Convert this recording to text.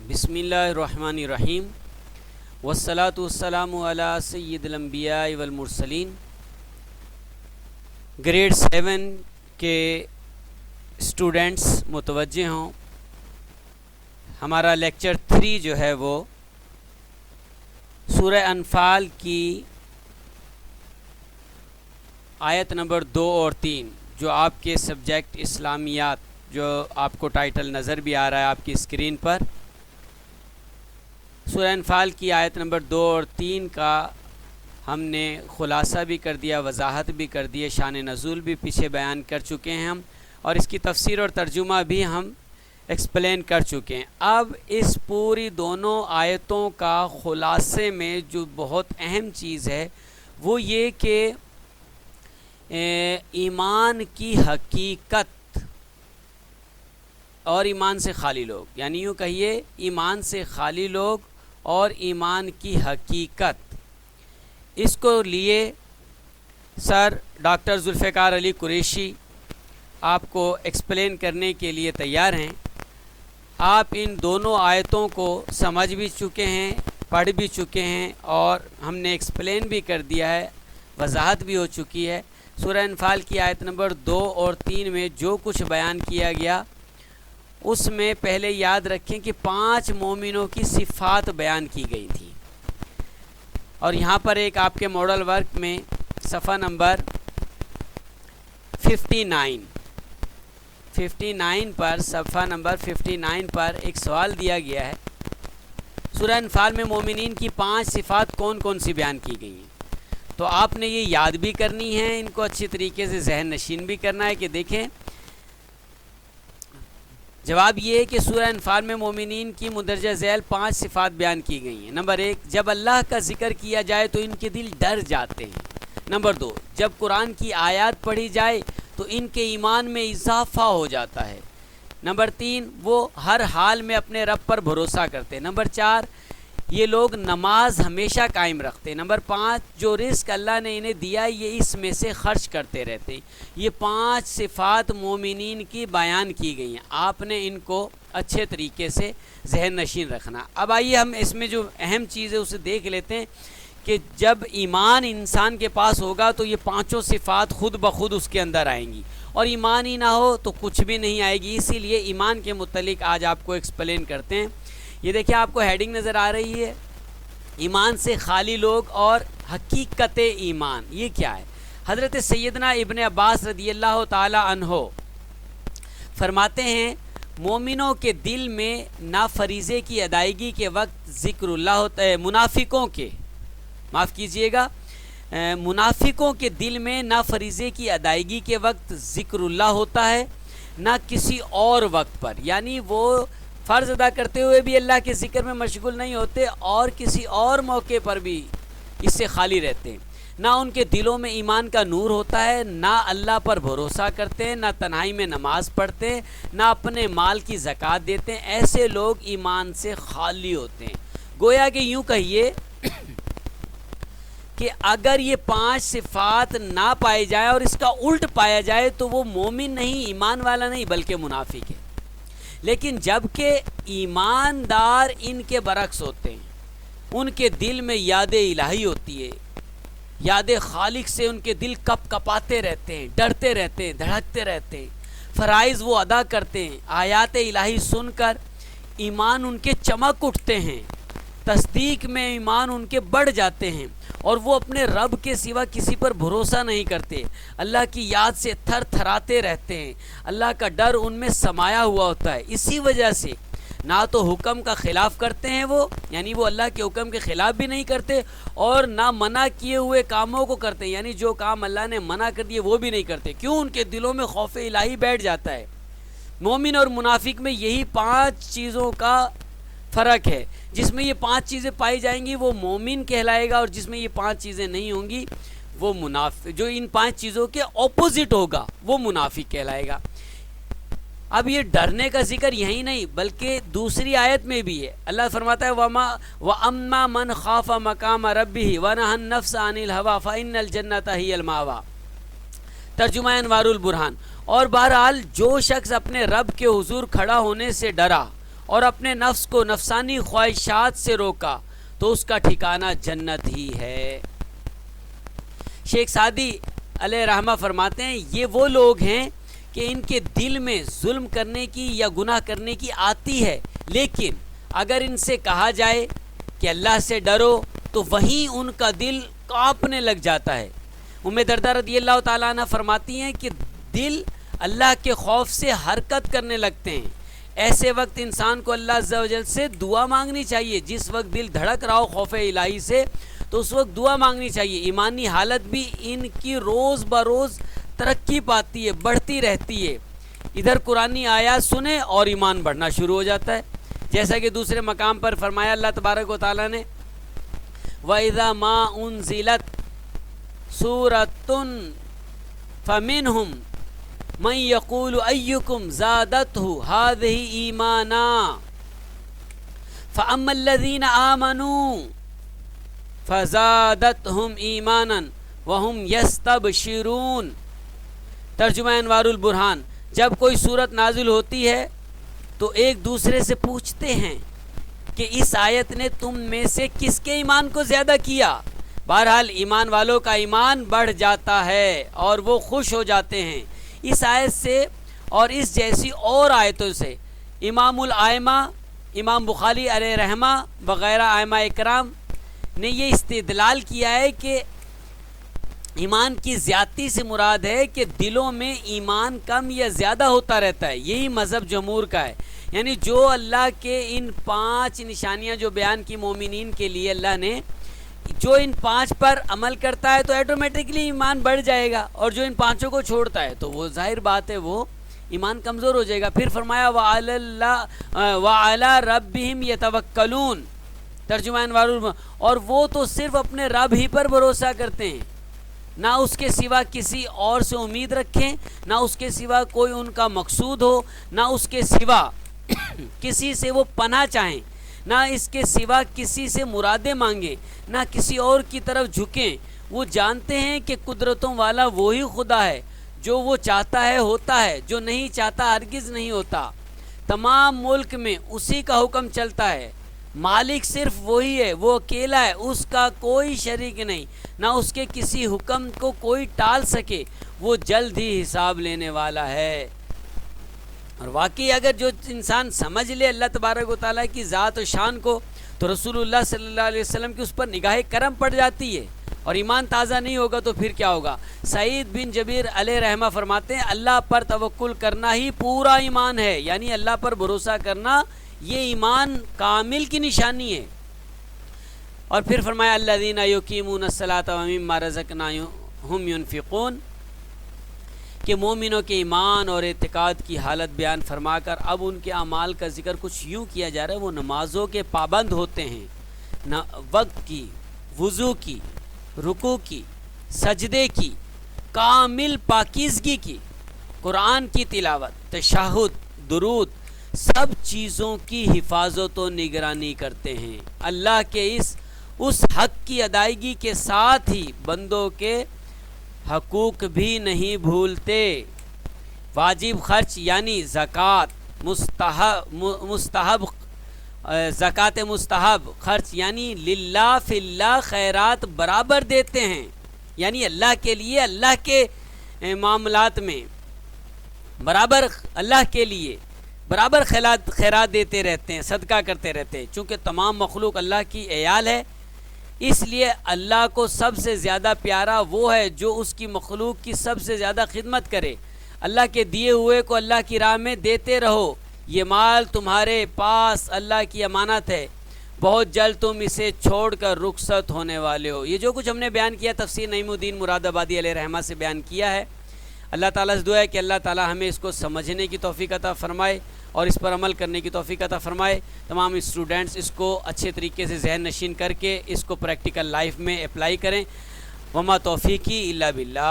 بسم اللہ الرحمن الرحیم والصلاة والسلام علی سید الانبیاء والمرسلین۔ گریڈ 7 کے اسٹوڈنٹس متوجہ ہوں، ہمارا لیکچر 3 جو ہے وہ سورہ انفال کی آیت نمبر 2 اور 3 جو آپ کے سبجیکٹ اسلامیات، جو آپ کو ٹائٹل نظر بھی آ رہا ہے آپ کی اسکرین پر، سورہ انفال کی آیت نمبر 2 اور 3 کا ہم نے خلاصہ بھی کر دیا، وضاحت بھی کر دی، شان نزول بھی پیچھے بیان کر چکے ہیں ہم، اور اس کی تفسیر اور ترجمہ بھی ہم ایکسپلین کر چکے ہیں۔ اب اس پوری دونوں آیتوں کا خلاصے میں جو بہت اہم چیز ہے وہ یہ کہ ایمان کی حقیقت اور ایمان سے خالی لوگ، یعنی یوں کہیے ایمان سے خالی لوگ اور ایمان کی حقیقت، اس کو لیے سر ڈاکٹر ذوالفقار علی قریشی آپ کو ایکسپلین کرنے کے لیے تیار ہیں۔ آپ ان دونوں آیتوں کو سمجھ بھی چکے ہیں، پڑھ بھی چکے ہیں، اور ہم نے ایکسپلین بھی کر دیا ہے، وضاحت بھی ہو چکی ہے۔ سورہ انفال کی آیت نمبر 2 اور 3 میں جو کچھ بیان کیا گیا اس میں پہلے یاد رکھیں کہ 5 مومنوں کی صفات بیان کی گئی تھی، اور یہاں پر ایک آپ کے ماڈل ورک میں صفحہ نمبر 59 پر صفحہ نمبر 59 پر ایک سوال دیا گیا ہے، سورہ انفال میں مومنین کی 5 صفات کون کون سی بیان کی گئی ہیں؟ تو آپ نے یہ یاد بھی کرنی ہے، ان کو اچھی طریقے سے ذہن نشین بھی کرنا ہے کہ دیکھیں جواب یہ ہے کہ سورہ انفال میں مومنین کی مندرجہ ذیل 5 صفات بیان کی گئی ہیں۔ نمبر 1، جب اللہ کا ذکر کیا جائے تو ان کے دل ڈر جاتے ہیں۔ نمبر 2، جب قرآن کی آیات پڑھی جائے تو ان کے ایمان میں اضافہ ہو جاتا ہے۔ نمبر 3، وہ ہر حال میں اپنے رب پر بھروسہ کرتے ہیں۔ نمبر 4، یہ لوگ نماز ہمیشہ قائم رکھتے ہیں۔ نمبر 5، جو رزق اللہ نے انہیں دیا یہ اس میں سے خرچ کرتے رہتے ہیں۔ یہ 5 صفات مومنین کی بیان کی گئی ہیں، آپ نے ان کو اچھے طریقے سے ذہن نشین رکھنا۔ اب آئیے ہم اس میں جو اہم چیز ہے اسے دیکھ لیتے ہیں کہ جب ایمان انسان کے پاس ہوگا تو یہ 5 صفات خود بخود اس کے اندر آئیں گی، اور ایمان ہی نہ ہو تو کچھ بھی نہیں آئے گی۔ اسی لیے ایمان کے متعلق آج آپ کو ایکسپلین کرتے ہیں۔ یہ دیکھیں آپ کو ہیڈنگ نظر آ رہی ہے، ایمان سے خالی لوگ اور حقیقت ایمان۔ یہ کیا ہے؟ حضرت سیدنا ابن عباس رضی اللہ تعالی عنہ فرماتے ہیں مومنوں کے دل میں نہ فریضے کی ادائیگی کے وقت ذکر اللہ ہوتا ہے، منافقوں کے دل میں نہ فریضے کی ادائیگی کے وقت ذکر اللہ ہوتا ہے نہ کسی اور وقت پر، یعنی وہ فرض ادا کرتے ہوئے بھی اللہ کے ذکر میں مشغول نہیں ہوتے اور کسی اور موقع پر بھی اس سے خالی رہتے ہیں۔ نہ ان کے دلوں میں ایمان کا نور ہوتا ہے، نہ اللہ پر بھروسہ کرتے ہیں، نہ تنہائی میں نماز پڑھتے ہیں، نہ اپنے مال کی زکوٰۃ دیتے ہیں۔ ایسے لوگ ایمان سے خالی ہوتے ہیں۔ گویا کہ یوں کہیے کہ اگر یہ 5 صفات نہ پائی جائے اور اس کا الٹ پایا جائے تو وہ مومن نہیں، ایمان والا نہیں، بلکہ منافق ہے۔ لیکن جب کہ ایماندار ان کے برعکس ہوتے ہیں، ان کے دل میں یاد الہی ہوتی ہے، یاد خالق سے ان کے دل کپ کپاتے رہتے ہیں، ڈرتے رہتے ہیں، دھڑکتے رہتے ہیں، فرائض وہ ادا کرتے ہیں، آیات الہی سن کر ایمان ان کے چمک اٹھتے ہیں، تصدیق میں ایمان ان کے بڑھ جاتے ہیں، اور وہ اپنے رب کے سوا کسی پر بھروسہ نہیں کرتے، اللہ کی یاد سے تھر تھراتے رہتے ہیں، اللہ کا ڈر ان میں سمایا ہوا ہوتا ہے۔ اسی وجہ سے نہ تو حکم کا خلاف کرتے ہیں وہ، یعنی وہ اللہ کے حکم کے خلاف بھی نہیں کرتے، اور نہ منع کیے ہوئے کاموں کو کرتے ہیں، یعنی جو کام اللہ نے منع کر دیے وہ بھی نہیں کرتے۔ کیوں؟ ان کے دلوں میں خوف الہی بیٹھ جاتا ہے۔ مومن اور منافق میں یہی 5 چیزوں کا فرق ہے، جس میں یہ 5 چیزیں پائی جائیں گی وہ مومن کہلائے گا، اور جس میں یہ 5 چیزیں نہیں ہوں گی وہ منافق، جو ان 5 چیزوں کے اپوزٹ ہوگا وہ منافق کہلائے گا۔ اب یہ ڈرنے کا ذکر یہی نہیں بلکہ دوسری آیت میں بھی ہے، اللہ فرماتا ہے وَأَمَّا مَنْ خَافَ مَقَامَ رَبِّهِ وَنَهَى النَّفْسَ عَنِ الْهَوَىٰ فَإِنَّ الْجَنَّةَ هِيَ الْمَأْوَىٰ۔ ترجمہ انوار البرہان۔ اور بہرحال جو شخص اپنے رب کے حضور کھڑا ہونے سے ڈرا اور اپنے نفس کو نفسانی خواہشات سے روکا تو اس کا ٹھکانہ جنت ہی ہے۔ شیخ سعدی علیہ رحمہ فرماتے ہیں یہ وہ لوگ ہیں کہ ان کے دل میں ظلم کرنے کی یا گناہ کرنے کی آتی ہے، لیکن اگر ان سے کہا جائے کہ اللہ سے ڈرو تو وہیں ان کا دل کانپنے لگ جاتا ہے۔ ام دردہ رضی اللہ تعالیٰ عنہ فرماتی ہیں کہ دل اللہ کے خوف سے حرکت کرنے لگتے ہیں۔ ایسے وقت انسان کو اللہ عز و جل سے دعا مانگنی چاہیے۔ جس وقت دل دھڑک رہا ہو خوف الہی سے تو اس وقت دعا مانگنی چاہیے۔ ایمانی حالت بھی ان کی روز بروز ترقی پاتی ہے، بڑھتی رہتی ہے۔ ادھر قرآنی آیات سنیں اور ایمان بڑھنا شروع ہو جاتا ہے، جیسا کہ دوسرے مقام پر فرمایا اللہ تبارک و تعالیٰ نے وَإِذَا مَا أُنزِلَتْ سُورَةٌ فَمِنْهُمْ مَنْ يَقُولُ أَيُّكُمْ زَادَتْهُ هَذِهِ إِيمَانًا فَأَمَّا الَّذِينَ آمَنُوا فَزَادَتْهُمْ إِيمَانًا وَهُمْ يَسْتَبْشِرُونَ۔ ترجمہ انوار البرہان۔ جب کوئی صورت نازل ہوتی ہے تو ایک دوسرے سے پوچھتے ہیں کہ اس آیت نے تم میں سے کس کے ایمان کو زیادہ کیا۔ بہرحال ایمان والوں کا ایمان بڑھ جاتا ہے اور وہ خوش ہو جاتے ہیں۔ اس آیت سے اور اس جیسی اور آیتوں سے امام الائمہ امام بخاری علیہ رحمہ وغیرہ ائمہ اکرام نے یہ استدلال کیا ہے کہ ایمان کی زیادتی سے مراد ہے کہ دلوں میں ایمان کم یا زیادہ ہوتا رہتا ہے۔ یہی مذہب جمہور کا ہے، یعنی جو اللہ کے ان 5 نشانیاں جو بیان کی مومنین کے لیے اللہ نے، جو ان 5 پر عمل کرتا ہے تو ایٹومیٹکلی ایمان بڑھ جائے گا، اور جو ان 5 کو چھوڑتا ہے تو وہ ظاہر بات ہے وہ ایمان کمزور ہو جائے گا۔ پھر فرمایا وَعَلَىٰ رَبِّهِمْ يَتَوَكَّلُونَ۔ ترجمہ انوار اور وہ تو صرف اپنے رب ہی پر بھروسہ کرتے ہیں، نہ اس کے سوا کسی اور سے امید رکھیں، نہ اس کے سوا کوئی ان کا مقصود ہو، نہ اس کے سوا کسی سے وہ پناہ چاہیں، نہ اس کے سوا کسی سے مرادیں مانگیں، نہ کسی اور کی طرف جھکیں۔ وہ جانتے ہیں کہ قدرتوں والا وہی خدا ہے، جو وہ چاہتا ہے ہوتا ہے، جو نہیں چاہتا ہرگز نہیں ہوتا۔ تمام ملک میں اسی کا حکم چلتا ہے، مالک صرف وہی ہے، وہ اکیلا ہے، اس کا کوئی شریک نہیں، نہ اس کے کسی حکم کو کوئی ٹال سکے، وہ جلد ہی حساب لینے والا ہے۔ اور واقعی اگر جو انسان سمجھ لے اللہ تبارک و تعالیٰ کی ذات و شان کو تو رسول اللہ صلی اللہ علیہ وسلم کی اس پر نگاہ کرم پڑ جاتی ہے، اور ایمان تازہ نہیں ہوگا تو پھر کیا ہوگا؟ سعید بن جبیر علیہ رحمہ فرماتے ہیں اللہ پر توکل کرنا ہی پورا ایمان ہے، یعنی اللہ پر بھروسہ کرنا یہ ایمان کامل کی نشانی ہے۔ اور پھر فرمایا الذین یقیمون الصلاۃ ومما رزقناہم ینفقون، کہ مومنوں کے ایمان اور اعتقاد کی حالت بیان فرما کر اب ان کے اعمال کا ذکر کچھ یوں کیا جا رہا ہے، وہ نمازوں کے پابند ہوتے ہیں، وقت کی، وضو کی، رکوع کی، سجدے کی، کامل پاکیزگی کی، قرآن کی تلاوت، تشہد، درود، سب چیزوں کی حفاظت و نگرانی کرتے ہیں۔ اللہ کے اس حق کی ادائیگی کے ساتھ ہی بندوں کے حقوق بھی نہیں بھولتے۔ واجب خرچ یعنی زکوٰۃ، مستحب زکوٰۃ مستحب خرچ یعنی للہ فی اللہ خیرات برابر دیتے ہیں، یعنی اللہ کے لیے، اللہ کے معاملات میں برابر، اللہ کے لیے برابر خیرات دیتے رہتے ہیں، صدقہ کرتے رہتے ہیں۔ چونکہ تمام مخلوق اللہ کی عیال ہے، اس لیے اللہ کو سب سے زیادہ پیارا وہ ہے جو اس کی مخلوق کی سب سے زیادہ خدمت کرے۔ اللہ کے دیے ہوئے کو اللہ کی راہ میں دیتے رہو، یہ مال تمہارے پاس اللہ کی امانت ہے، بہت جلد تم اسے چھوڑ کر رخصت ہونے والے ہو۔ یہ جو کچھ ہم نے بیان کیا تفسیر نعیم الدین مراد آبادی علیہ رحمہ سے بیان کیا ہے، اللہ تعالیٰ سے دعا ہے کہ اللہ تعالیٰ ہمیں اس کو سمجھنے کی توفیق عطا فرمائے اور اس پر عمل کرنے کی توفیق عطا فرمائے۔ تمام اسٹوڈنٹس اس کو اچھے طریقے سے ذہن نشین کر کے اس کو پریکٹیکل لائف میں اپلائی کریں۔ وما توفیقی الا باللہ۔